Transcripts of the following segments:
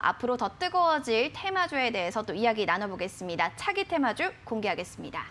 앞으로 더 뜨거워질 테마주에 대해서 또 이야기 나눠보겠습니다. 차기 테마주 공개하겠습니다.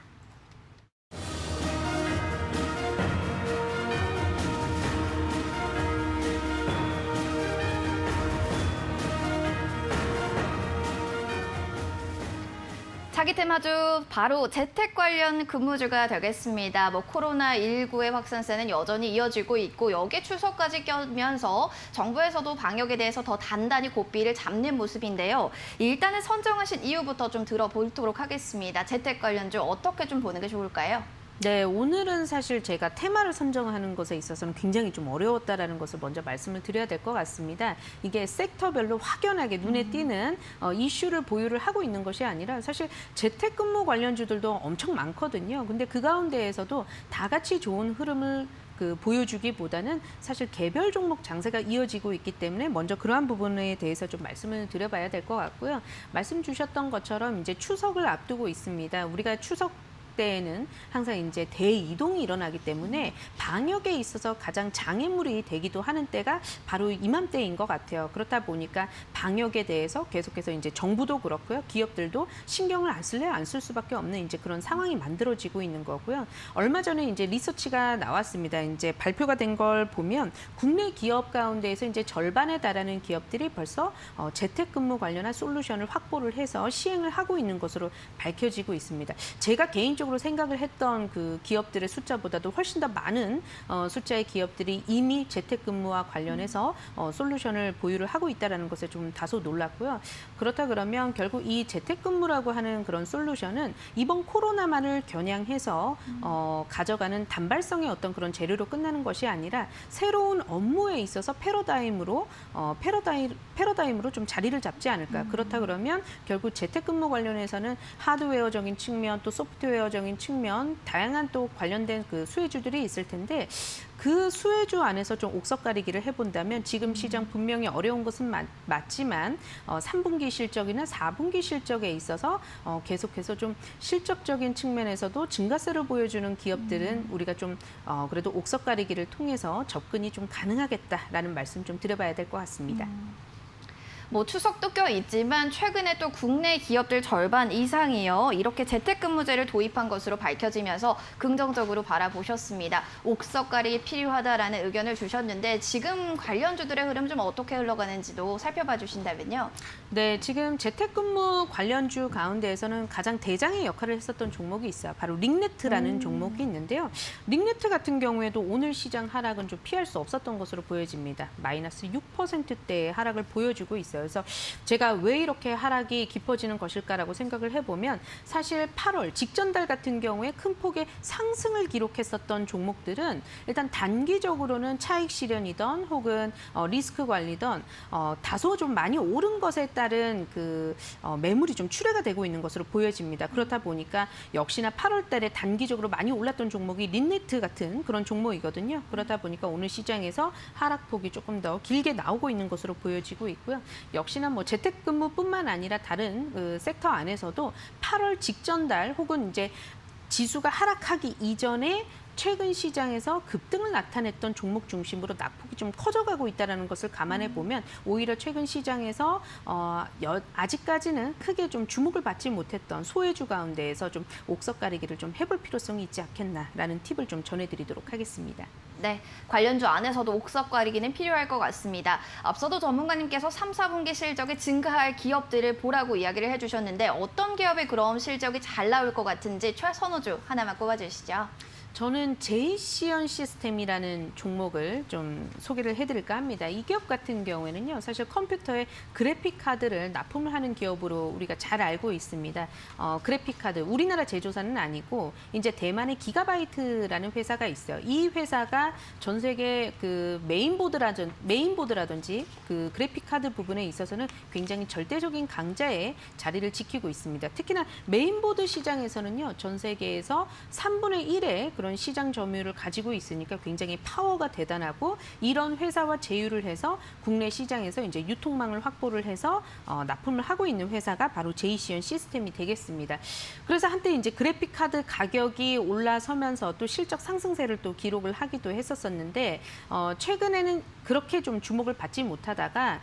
차기 테마주 바로 재택 관련 근무주가 되겠습니다. 코로나19의 확산세는 여전히 이어지고 있고 여기에 추석까지 껴면서 정부에서도 방역에 대해서 더 단단히 고삐를 잡는 모습인데요. 일단은 선정하신 이유부터 좀 들어보도록 하겠습니다. 재택 관련주 어떻게 좀 보는 게 좋을까요? 네, 오늘은 사실 제가 테마를 선정하는 것에 있어서는 굉장히 좀 어려웠다라는 것을 먼저 말씀을 드려야 될 것 같습니다. 이게 섹터별로 확연하게 눈에 띄는 이슈를 보유를 하고 있는 것이 아니라 사실 재택근무 관련주들도 엄청 많거든요. 근데 그 가운데에서도 다 같이 좋은 흐름을 보여주기보다는 사실 개별 종목 장세가 이어지고 있기 때문에 먼저 그러한 부분에 대해서 좀 말씀을 드려봐야 될 것 같고요. 말씀 주셨던 것처럼 이제 추석을 앞두고 있습니다. 우리가 추석 때에는 항상 이제 대이동이 일어나기 때문에 방역에 있어서 가장 장애물이 되기도 하는 때가 바로 이맘때인 것 같아요. 그렇다 보니까 방역에 대해서 계속해서 이제 정부도 그렇고요, 기업들도 신경을 안 쓸래야 안 쓸 수밖에 없는 이제 그런 상황이 만들어지고 있는 거고요. 얼마 전에 이제 리서치가 나왔습니다. 이제 발표가 된 걸 보면 국내 기업 가운데에서 이제 절반에 달하는 기업들이 벌써 재택근무 관련한 솔루션을 확보를 해서 시행을 하고 있는 것으로 밝혀지고 있습니다. 제가 개인적으로 생각을 했던 그 기업들의 숫자보다도 훨씬 더 많은 숫자의 기업들이 이미 재택근무와 관련해서 솔루션을 보유를 하고 있다는 것에 좀 다소 놀랐고요. 그렇다 그러면 결국 이 재택근무라고 하는 그런 솔루션은 이번 코로나만을 겨냥해서 가져가는 단발성의 어떤 그런 재료로 끝나는 것이 아니라 새로운 업무에 있어서 패러다임으로 좀 자리를 잡지 않을까. 그렇다 그러면 결국 재택근무 관련해서는 하드웨어적인 측면 또 소프트웨어적인 측면 다양한 또 관련된 그 수혜주들이 있을 텐데 그 수혜주 안에서 좀 옥석가리기를 해본다면 지금 시장 분명히 어려운 것은 맞지만 3분기 실적이나 4분기 실적에 있어서 계속해서 좀 실적적인 측면에서도 증가세를 보여주는 기업들은 우리가 좀 그래도 옥석가리기를 통해서 접근이 좀 가능하겠다라는 말씀 좀 드려봐야 될 것 같습니다. 추석도 껴있지만 최근에 또 국내 기업들 절반 이상이요. 이렇게 재택근무제를 도입한 것으로 밝혀지면서 긍정적으로 바라보셨습니다. 옥석가리 필요하다라는 의견을 주셨는데 지금 관련주들의 흐름 좀 어떻게 흘러가는지도 살펴봐 주신다면요. 네, 지금 재택근무 관련주 가운데에서는 가장 대장의 역할을 했었던 종목이 있어요. 바로 링네트라는 종목이 있는데요. 링네트 같은 경우에도 오늘 시장 하락은 좀 피할 수 없었던 것으로 보여집니다. 마이너스 6%대의 하락을 보여주고 있어요. 그래서 제가 왜 이렇게 하락이 깊어지는 것일까라고 생각을 해보면 사실 8월 직전 달 같은 경우에 큰 폭의 상승을 기록했었던 종목들은 일단 단기적으로는 차익 실현이던 혹은 리스크 관리던 다소 좀 많이 오른 것에 따른 그 매물이 좀 출회가 되고 있는 것으로 보여집니다. 그렇다 보니까 역시나 8월 달에 단기적으로 많이 올랐던 종목이 린네트 같은 그런 종목이거든요. 그러다 보니까 오늘 시장에서 하락폭이 조금 더 길게 나오고 있는 것으로 보여지고 있고요. 역시나 재택근무뿐만 아니라 다른 그 섹터 안에서도 8월 직전 달 혹은 이제 지수가 하락하기 이전에 최근 시장에서 급등을 나타냈던 종목 중심으로 낙폭이 좀 커져가고 있다는 것을 감안해 보면 오히려 최근 시장에서 아직까지는 크게 좀 주목을 받지 못했던 소외주 가운데에서 좀 옥석가리기를 좀 해볼 필요성이 있지 않겠나라는 팁을 좀 전해드리도록 하겠습니다. 네, 관련주 안에서도 옥석가리기는 필요할 것 같습니다. 앞서도 전문가님께서 3, 4분기 실적이 증가할 기업들을 보라고 이야기를 해주셨는데 어떤 기업의 그럼 실적이 잘 나올 것 같은지 최선호주 하나만 꼽아주시죠. 저는 제이시언 시스템이라는 종목을 좀 소개를 해드릴까 합니다. 이 기업 같은 경우에는요, 사실 컴퓨터에 그래픽 카드를 납품을 하는 기업으로 우리가 잘 알고 있습니다. 그래픽 카드, 우리나라 제조사는 아니고 이제 대만의 기가바이트라는 회사가 있어요. 이 회사가 전 세계 그 메인보드라든지 그 그래픽 카드 부분에 있어서는 굉장히 절대적인 강자의 자리를 지키고 있습니다. 특히나 메인보드 시장에서는요, 전 세계에서 3분의 1의 그런 시장 점유율을 가지고 있으니까 굉장히 파워가 대단하고 이런 회사와 제휴를 해서 국내 시장에서 이제 유통망을 확보를 해서 납품을 하고 있는 회사가 바로 제이시언 시스템이 되겠습니다. 그래서 한때 이제 그래픽 카드 가격이 올라서면서 또 실적 상승세를 또 기록을 하기도 했었었는데 최근에는 그렇게 좀 주목을 받지 못하다가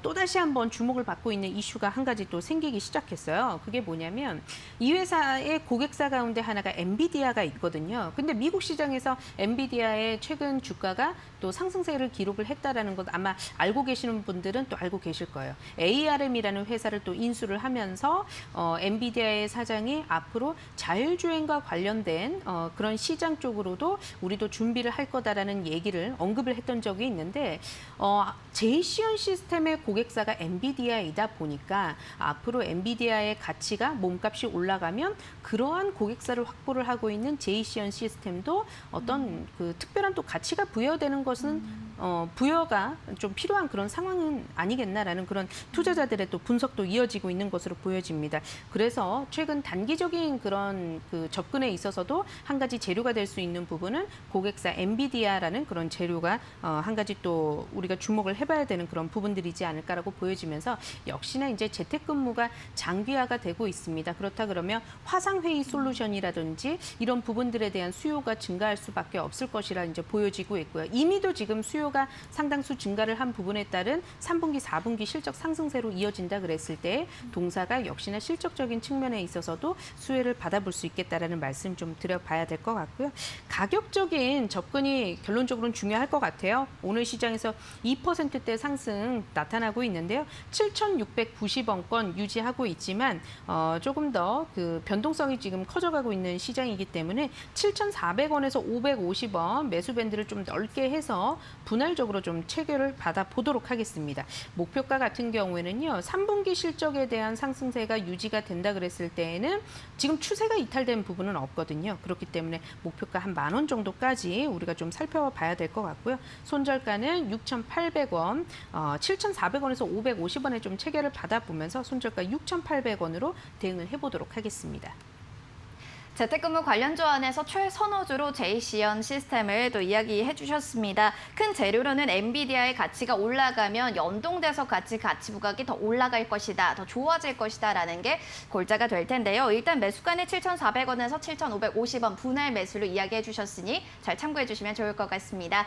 또다시 한번 주목을 받고 있는 이슈가 한 가지 또 생기기 시작했어요. 그게 뭐냐면 이 회사의 고객사 가운데 하나가 엔비디아가 있거든요. 근데 미국 시장에서 엔비디아의 최근 주가가 또 상승세를 기록을 했다라는 것 아마 알고 계시는 분들은 또 알고 계실 거예요. ARM이라는 회사를 또 인수를 하면서 엔비디아의 사장이 앞으로 자율주행과 관련된 그런 시장 쪽으로도 우리도 준비를 할 거다라는 얘기를 언급을 했던 적이 있는데 제이시언 시스템의 고객사가 엔비디아이다 보니까 앞으로 엔비디아의 가치가 몸값이 올라가면 그러한 고객사를 확보를 하고 있는 제이시언 시스템도 어떤 그 특별한 또 가치가 부여되는 것은 부여가 좀 필요한 그런 상황은 아니겠나라는 그런 투자자들의 또 분석도 이어지고 있는 것으로 보여집니다. 그래서 최근 단기적인 그런 그 접근에 있어서도 한 가지 재료가 될 수 있는 부분은 고객사 엔비디아라는 그런 재료가 한 가지 또 우리가 주목을 해봐야 되는 그런 부분들이지 않을까라고 보여지면서 역시나 이제 재택근무가 장기화가 되고 있습니다. 그렇다 그러면 화상회의 솔루션이라든지 이런 부분들에 대한 수요가 증가할 수밖에 없을 것이라 이제 보여지고 있고요. 이미도 지금 수요가 상당수 증가를 한 부분에 따른 3분기, 4분기 실적 상승세로 이어진다 그랬을 때 동사가 역시나 실적적인 측면에 있어서도 수혜를 받아볼 수 있겠다라는 말씀 좀 드려봐야 될 것 같고요. 가격적인 접근이 결론적으로는 중요할 것 같아요. 오늘 시장에서 2%대 상승 나타나고 있는데요. 7,690원권 유지하고 있지만 조금 더 그 변동성이 지금 커져가고 있는 시장이기 때문에 7,400원에서 550원 매수 밴드를 좀 넓게 해서 분할적으로 좀 체결을 받아보도록 하겠습니다. 목표가 같은 경우에는요. 3분기 실적에 대한 상승세가 유지가 된다 그랬을 때에는 지금 추세가 이탈된 부분은 없거든요. 그렇기 때문에 목표가 한 10,000원 정도까지 우리가 좀 살펴봐야 될 것 같고요. 손절가는 6,800원, 7,400원에서 550원에 좀 체결을 받아보면서 손절가 6,800원으로 대응을 해보도록 하겠습니다. 재택근무 관련 조안에서 최선호주로 제이시언 시스템을 또 이야기해 주셨습니다. 큰 재료로는 엔비디아의 가치가 올라가면 연동돼서 가치 부각이 더 올라갈 것이다, 더 좋아질 것이다라는 게 골자가 될 텐데요. 일단 매수가는 7,400원에서 7,550원 분할 매수로 이야기해 주셨으니 잘 참고해 주시면 좋을 것 같습니다.